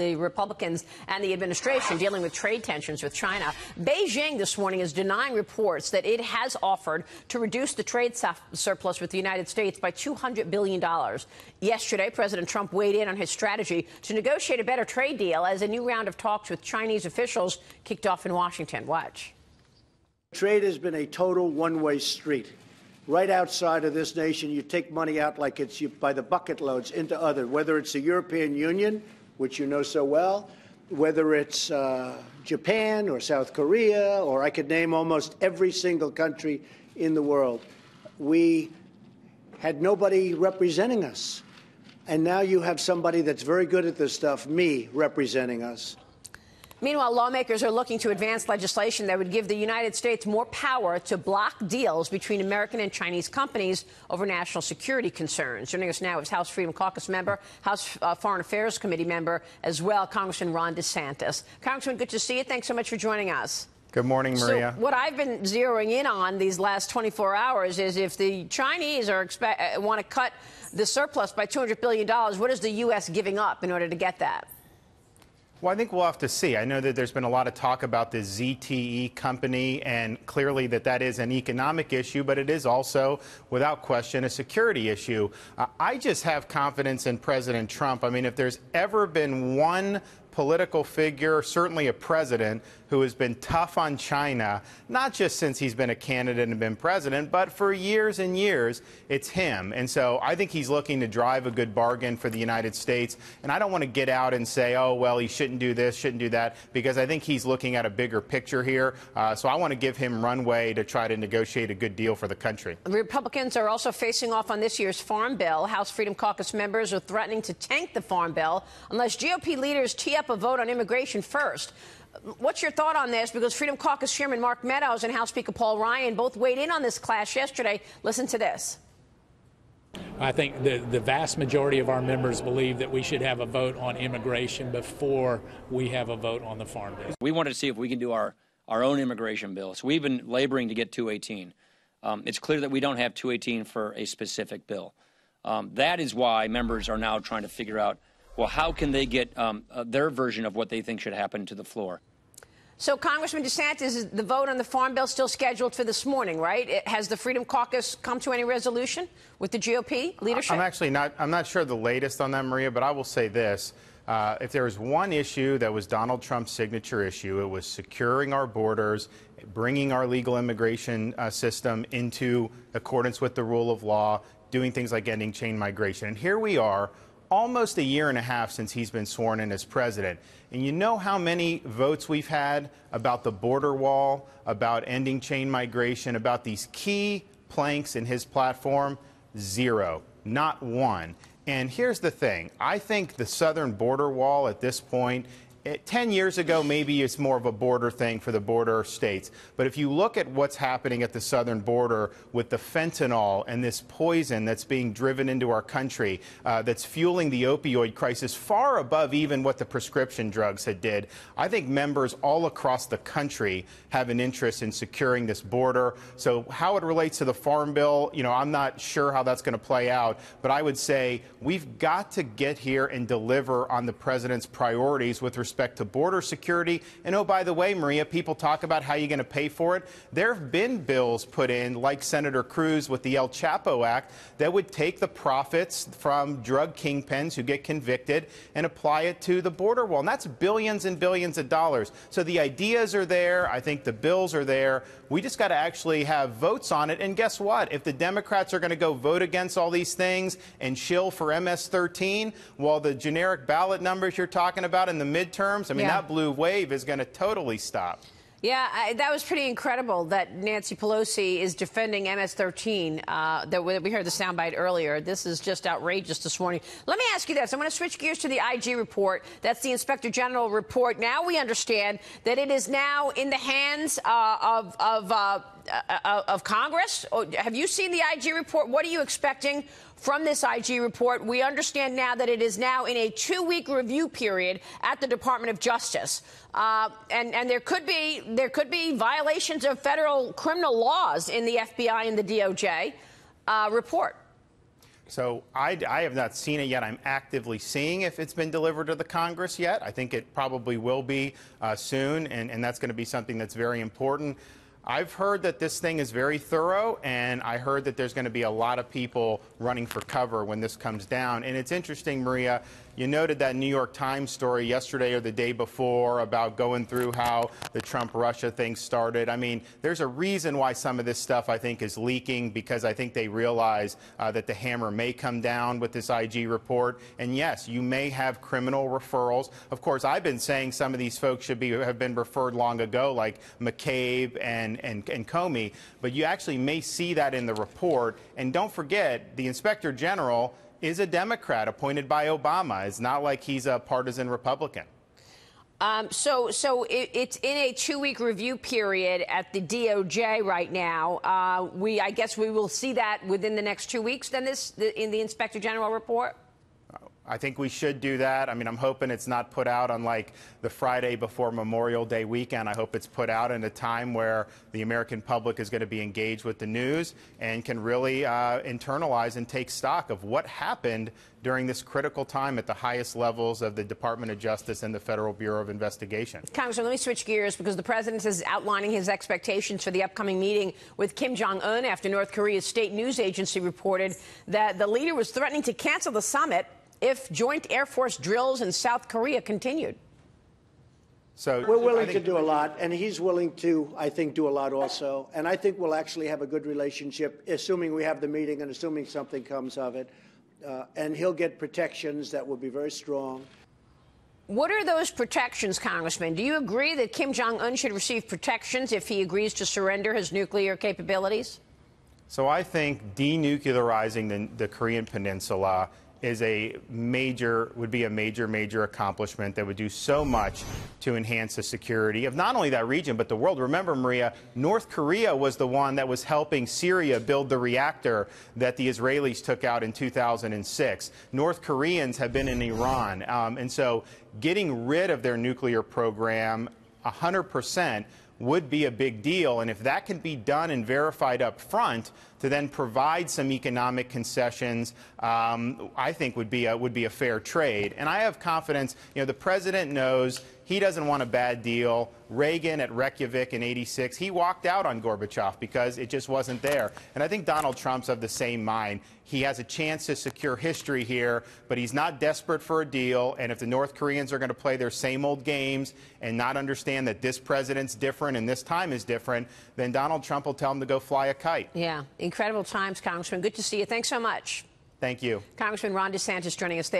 The Republicans and the administration dealing with trade tensions with China. Beijing this morning is denying reports that it has offered to reduce the trade surplus with the United States by $200 billion. Yesterday, President Trump weighed in on his strategy to negotiate a better trade deal as a new round of talks with Chinese officials kicked off in Washington. Watch. Trade has been a total one-way street. Right outside of this nation, you take money out like it's by the bucket loads into other, whether it's the European Union, which you know so well, whether it's Japan or South Korea, or I could name almost every single country in the world. We had nobody representing us. And now you have somebody that's very good at this stuff, me, representing us. Meanwhile, lawmakers are looking to advance legislation that would give the United States more power to block deals between American and Chinese companies over national security concerns. Joining us now is House Freedom Caucus member, House Foreign Affairs Committee member as well, Congressman Ron DeSantis. Congressman, good to see you. Thanks so much for joining us. Good morning, Maria. So what I've been zeroing in on these last 24 hours is if the Chinese want to cut the surplus by $200 billion, what is the U.S. giving up in order to get that? Well, I think we'll have to see. I know that there's been a lot of talk about the ZTE company, and clearly that is an economic issue, but it is also, without question, a security issue. I just have confidence in President Trump. I mean, if there's ever been one political figure, certainly a president, who has been tough on China, not just since he's been a candidate and been president, but for years and years, it's him. And so I think he's looking to drive a good bargain for the United States. And I don't want to get out and say, oh, well, he shouldn't do this, shouldn't do that, because I think he's looking at a bigger picture here. So I want to give him runway to try to negotiate a good deal for the country. Republicans are also facing off on this year's Farm Bill. House Freedom Caucus members are threatening to tank the Farm Bill unless GOP leaders tee up a vote on immigration first. What's your thought on this? Because Freedom Caucus Chairman Mark Meadows and House Speaker Paul Ryan both weighed in on this clash yesterday. Listen to this. I think the vast majority of our members believe that we should have a vote on immigration before we have a vote on the Farm Bill. We wanted to see if we can do our own immigration bill. So we've been laboring to get 218. It's clear that we don't have 218 for a specific bill. That is why members are now trying to figure out, well, how can they get their version of what they think should happen to the floor? So, Congressman DeSantis, is the vote on the Farm Bill still scheduled for this morning, right? Has the Freedom Caucus come to any resolution with the GOP leadership? I'm not sure the latest on that, Maria, but I will say this. If there was one issue that was Donald Trump's signature issue, it was securing our borders, bringing our legal immigration system into accordance with the rule of law, doing things like ending chain migration. And here we are, almost a year and a half since he's been sworn in as president. And you know how many votes we've had about the border wall, about ending chain migration, about these key planks in his platform? Zero. Not one. And here's the thing. I think the southern border wall at this point, 10 years ago, maybe it's more of a border thing for the border states. But if you look at what's happening at the southern border with the fentanyl and this poison that's being driven into our country, that's fueling the opioid crisis far above even what the prescription drugs had did, I think members all across the country have an interest in securing this border. So how it relates to the Farm Bill, you know, I'm not sure how that's going to play out. But I would say we've got to get here and deliver on the president's priorities with respect to border security. And oh, by the way, Maria, people talk about how you're going to pay for it. There have been bills put in, like Senator Cruz with the El Chapo Act, that would take the profits from drug kingpins who get convicted and apply it to the border wall. And that's billions and billions of dollars. So the ideas are there. I think the bills are there. We just got to actually have votes on it. And guess what? If the Democrats are going to go vote against all these things and shill for MS-13, while the generic ballot numbers you're talking about in the midterms, I mean, that blue wave is going to totally stop. Yeah, that was pretty incredible that Nancy Pelosi is defending MS-13. That we heard the soundbite earlier. This is just outrageous this morning. Let me ask you this. I'm going to switch gears to the IG report. That's the Inspector General report. Now we understand that it is now in the hands of Congress. Have you seen the IG report? What are you expecting from this IG report? We understand now that it is now in a 2-week review period at the Department of Justice. And there could be violations of federal criminal laws in the FBI and the DOJ report. So I have not seen it yet. I'm actively seeing if it's been delivered to the Congress yet. I think it probably will be soon, and that's going to be something that's very important. I've heard that this thing is very thorough, and I heard that there's going to be a lot of people running for cover when this comes down. And it's interesting, Maria, you noted that New York Times story yesterday or the day before about going through how the Trump-Russia thing started. I mean, there's a reason why some of this stuff, I think, is leaking, because I think they realize that the hammer may come down with this IG report. And yes, you may have criminal referrals. Of course, I've been saying some of these folks have been referred long ago, like McCabe and Comey, but you actually may see that in the report. And don't forget, the Inspector General is a Democrat appointed by Obama. It's not like he's a partisan Republican. So it's in a 2-week review period at the DOJ right now. I guess we will see that within the next 2 weeks, then, in the Inspector General report? I think we should do that. I mean, I'm hoping it's not put out on like the Friday before Memorial Day weekend. I hope it's put out in a time where the American public is going to be engaged with the news and can really internalize and take stock of what happened during this critical time at the highest levels of the Department of Justice and the Federal Bureau of Investigation. Congressman, let me switch gears, because the president is outlining his expectations for the upcoming meeting with Kim Jong-un after North Korea's state news agency reported that the leader was threatening to cancel the summit if joint Air Force drills in South Korea continued. So we're willing to do a lot, and he's willing to, I think, do a lot also. And I think we'll actually have a good relationship, assuming we have the meeting and assuming something comes of it. And he'll get protections that will be very strong. What are those protections, Congressman? Do you agree that Kim Jong-un should receive protections if he agrees to surrender his nuclear capabilities? So I think denuclearizing the Korean Peninsula would be a major accomplishment that would do so much to enhance the security of not only that region, but the world. Remember, Maria, North Korea was the one that was helping Syria build the reactor that the Israelis took out in 2006. North Koreans have been in Iran. And so getting rid of their nuclear program 100% would be a big deal. And if that can be done and verified up front to then provide some economic concessions, I think would be a fair trade. And I have confidence, the president knows he doesn't want a bad deal. Reagan at Reykjavik in '86, he walked out on Gorbachev because it just wasn't there. And I think Donald Trump's of the same mind. He has a chance to secure history here, but he's not desperate for a deal. And if the North Koreans are going to play their same old games and not understand that this president's different and this time is different, then Donald Trump will tell them to go fly a kite. Yeah, incredible times, Congressman. Good to see you. Thanks so much. Thank you. Congressman Ron DeSantis joining us there.